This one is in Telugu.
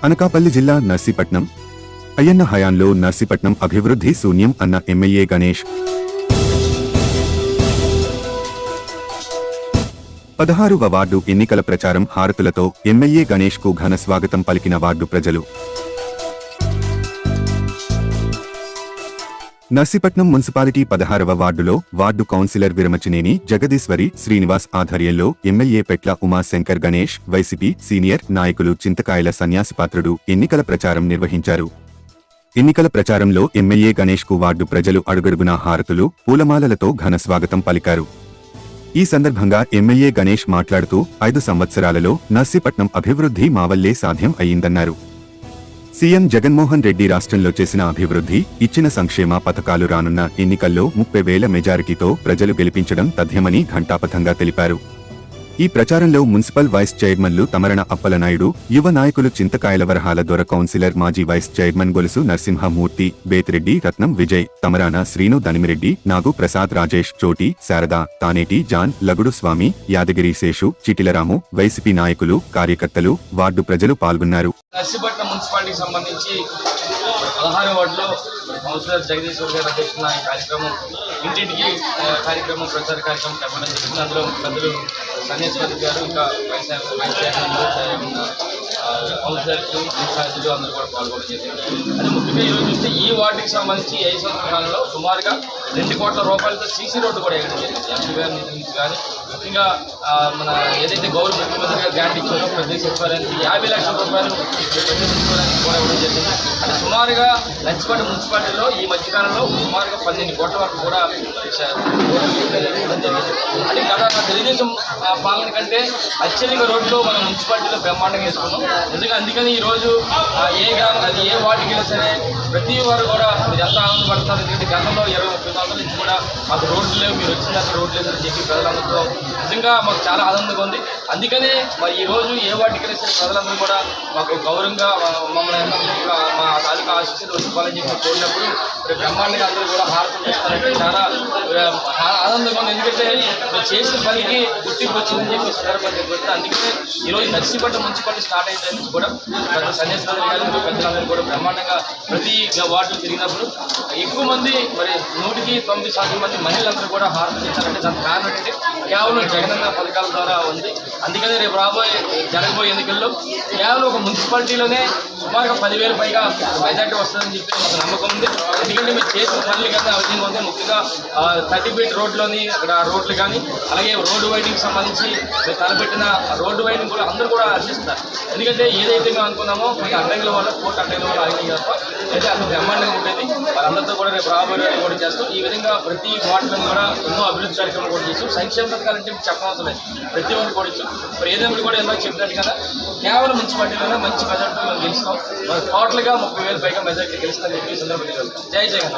అనకాపల్లి జిల్లా నర్సీపట్నం అయ్యన్న హయాంలో నర్సీపట్నం అభివృద్ధి శూన్యం అన్న ఎమ్మెల్యే గణేష్ 16వ వార్డు ఎన్నికల ప్రచారం హారతులతో ఎమ్మెల్యే గణేష్ కు ఘన స్వాగతం పలికిన వార్డు ప్రజలు. నర్సీపట్నం మున్సిపాలిటీ 16వ వార్డులో వార్డు కౌన్సిలర్ విరమచినేని జగదీశ్వరి శ్రీనివాస్ ఆధ్వర్యంలో MLA Petla Umashankar Ganesh YCP senior నాయకులు చింతకాయల సన్యాసిపాత్రుడు ఎన్నికల ప్రచారం నిర్వహించారు. ఎన్నికల ప్రచారంలో ఎమ్మెల్యే గణేష్ కు వార్డు ప్రజలు అడుగడుగునా హారతులు పూలమాలలతో ఘన స్వాగతం పలికారు. ఈ సందర్భంగా ఎమ్మెల్యే గణేష్ మాట్లాడుతూ 5 సంవత్సరాలలో నర్సీపట్నం అభివృద్ధి మా వల్లే సాధ్యం అయ్యిందన్నారు. సీఎం జగన్మోహన్ రెడ్డి రాష్ట్రంలో చేసిన అభివృద్ధి, ఇచ్చిన సంక్షేమ పథకాలు రానున్న ఎన్నికల్లో 30,000 మెజారిటీతో ప్రజలు గెలిపించడం తథ్యమని ఘంటాపథంగా తెలిపారు. ఈ ప్రచారంలో మున్సిపల్ వైస్ చైర్మన్లు తమరణ అప్పలనాయుడు, యువ నాయకులు చింతకాయల వరహాల దొర, కౌన్సిలర్ మాజీ వైస్ చైర్మన్ గొలుసు నరసింహమూర్తి, బేతిరెడ్డి రత్నం విజయ్, తమరాన శ్రీను, దనిమిరెడ్డి, నాగు ప్రసాద్, రాజేష్, చోటి, శారద, తానేటి జాన్, లగుడు స్వామి, యాదగిరి శేషు, చిటిలరాము, వైసీపీ నాయకులు, కార్యకర్తలు, వార్డు ప్రజలు పాల్గొన్నారు. నర్సీపట్నం మున్సిపాలిటీకి సంబంధించి 16వ వార్డులో కౌన్సిలర్ జగదీశ్వర్ గారు అధ్యక్షతన ఈ కార్యక్రమం ఇంటింటికి కార్యక్రమం ప్రచార కార్యక్రమం చెప్పడం జరిగింది. అందులో పెద్దలు సన్యాసిపతి గారు, ఇంకా వైస్ చైర్మన్ కౌన్సిలర్స్, ఇన్ఛార్జీలు అందరూ కూడా పాల్గొనడం జరిగింది. అది ముఖ్యంగా ఈరోజు చూస్తే ఈ వార్డుకి సంబంధించి 5 సంవత్సరాల కాలంలో సుమారుగా 2 కోట్ల రూపాయలతో సీసీ రోడ్డు కూడా వేయడం జరిగింది. ఎంపీ గారి నిధి నుంచి కానీ ముఖ్యంగా మన ఏదైతే గవర్నమెంట్ ముఖ్యమంత్రిగా గ్రాంట్ ఇచ్చారో ప్రతి సచివాలయానికి 50 లక్షల రూపాయలు ప్రతి సచివాలయానికి కూడా ఇవ్వడం జరిగింది. అంటే సుమారుగా నర్సీపట్నం మున్సిపాలిటీలో ఈ మధ్యకాలంలో సుమారుగా 12 కోట్ల వరకు కూడా ఇవ్వడం జరిగింది. అంటే గత తెలుగుదేశం పాలన కంటే అత్యధిక రోడ్లు మన మున్సిపాలిటీలో బ్రహ్మాండంగా వేసుకున్నాం. ఎందుకంటే అందుకని ఈరోజు ఏ గ్రామం అది ఏ వార్డుకి వెళ్ళినా సరే ప్రతి వారు కూడా మీరు ఎంత ఆనందపడతారు. ఎందుకంటే గతంలో 20-30 సంవత్సరాల నుంచి కూడా మాకు రోడ్లు లేవు, మీరు వచ్చిందాక రోడ్లు లేదని చెప్పి ప్రజలందరూ నిజంగా మాకు చాలా ఆనందంగా ఉంది. అందుకనే మరి ఈరోజు ఏ వార్డుకి వెళ్ళినా సరే ప్రజలందరూ కూడా మాకు గౌరవంగా మమ్మల్ని మా తాలూకా ఆశీస్సులు వచ్చిపోవాలని చెప్పి కోరినప్పుడు బ్రహ్మాండంగా అందరూ కూడా హారతులు ఇస్తారంటే చాలా ఆనందంగా ఉంది. ఎందుకంటే చేసిన పనికి గుర్తింపు వచ్చిందని చెప్పి సందర్భంగా చెప్తుంది. అందుకనే ఈరోజు నర్సీపట్నం మున్సిపాలిటీ స్టార్ట్ అయిన నుంచి కూడా పెద్ద సన్యాసి గారు పెద్దలందరూ కూడా బ్రహ్మాండంగా ప్రతి వార్డులు తిరిగినప్పుడు ఎక్కువ మంది మరి 100% మంది మహిళలందరూ కూడా హారతులు ఇచ్చారంటే దానికి కారణం ఏంటంటే కేవలం జగనన్న పథకాల ద్వారా ఉంది. అందుకనే రేపు జరగబోయే ఎన్నికల్లో కేవలం ఒక మున్సిపాలిటీలోనే సుమారుగా 10,000 పైగా మెజార్టీ వస్తుందని చెప్పి మాకు నమ్మకం ఉంది. ఎందుకంటే మీరు చేసిన పనులు కన్నా విధంగా ఉంది. ముఖ్యంగా 30 ఫీట్ రోడ్లోని అక్కడ రోడ్లు కానీ అలాగే రోడ్డు వైడింగ్కి సంబంధించి మీరు తలపెట్టిన రోడ్డు వైడింగ్ కూడా అందరూ కూడా హర్షిస్తారు. ఎందుకంటే ఏదైతే మేము అనుకున్నామో కొన్ని అడ్డంకుల వల్ల కోర్టు అడ్డంకుల వల్ల ఆగినాయి తప్ప అయితే అంత బ్రహ్మాండంగా ఉండేది. వాళ్ళందరితో కూడా రేపు రాబోయే కూడా చేస్తాం. ఈ విధంగా ప్రతి వార్డులను కూడా ఎన్నో అభివృద్ధి కార్యక్రమాలు కూడా చేస్తాం. సంక్షేమ పథకాలంటే చెప్పవసరం లేదు, ప్రతి ఒక్కరు కూడా ఇచ్చాం. మరి ఏదైనా కూడా ఎంతో చెప్పినట్టు కదా కేవలం మున్సిపాలిటీలోనే మంచి మెజార్టీ మనం గెలుస్తాం. మరి టోటల్గా 30,000 పైగా మెజార్టీ గెలుస్తామని చెప్పి సందర్భంగా జై జగన్.